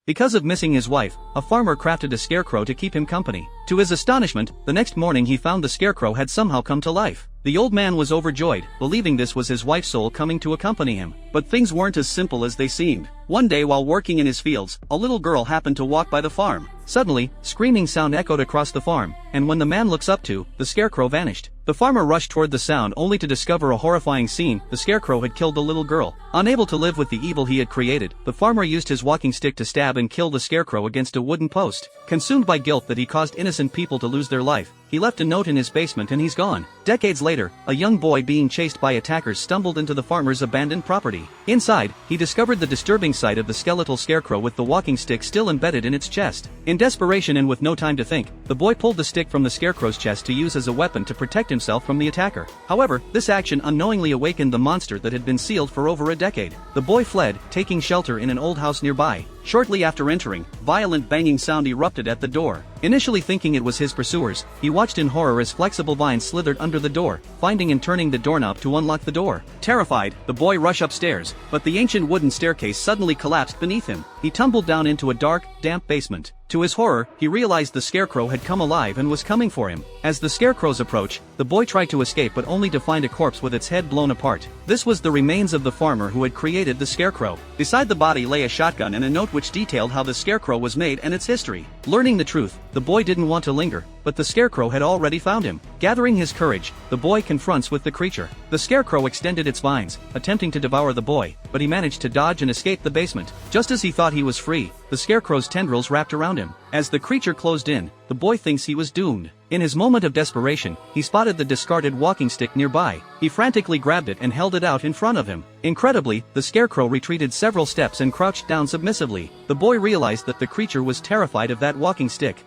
Because of missing his wife, a farmer crafted a scarecrow to keep him company. To his astonishment, the next morning he found the scarecrow had somehow come to life. The old man was overjoyed, believing this was his wife's soul coming to accompany him. But things weren't as simple as they seemed. One day while working in his fields, a little girl happened to walk by the farm. Suddenly, screaming sound echoed across the farm, and when the man looks up to, the scarecrow vanished. The farmer rushed toward the sound only to discover a horrifying scene. The scarecrow had killed the little girl. Unable to live with the evil he had created, the farmer used his walking stick to stab and kill the scarecrow against a wooden post. Consumed by guilt that he caused innocent people to lose their life, he left a note in his basement and he's gone. Decades later, a young boy being chased by attackers stumbled into the farmer's abandoned property. Inside, he discovered the disturbing sight of the skeletal scarecrow with the walking stick still embedded in its chest. In desperation and with no time to think, the boy pulled the stick from the scarecrow's chest to use as a weapon to protect himself from the attacker. However, this action unknowingly awakened the monster that had been sealed for over a decade. The boy fled, taking shelter in an old house nearby. Shortly after entering, violent banging sound erupted at the door. Initially thinking it was his pursuers, he watched in horror as flexible vines slithered under the door, finding and turning the doorknob to unlock the door. Terrified, the boy rushed upstairs, but the ancient wooden staircase suddenly collapsed beneath him. He tumbled down into a dark, damp basement. To his horror, he realized the scarecrow had come alive and was coming for him. As the scarecrow's approach, the boy tried to escape but only to find a corpse with its head blown apart. This was the remains of the farmer who had created the scarecrow. Beside the body lay a shotgun and a note which detailed how the scarecrow was made and its history. Learning the truth, the boy didn't want to linger, but the scarecrow had already found him. Gathering his courage, the boy confronts with the creature. The scarecrow extended its vines, attempting to devour the boy, but he managed to dodge and escape the basement. Just as he thought he was free, the scarecrow's tendrils wrapped around him. As the creature closed in, the boy thinks he was doomed. In his moment of desperation, he spotted the discarded walking stick nearby. He frantically grabbed it and held it out in front of him. Incredibly, the scarecrow retreated several steps and crouched down submissively. The boy realized that the creature was terrified of that walking stick.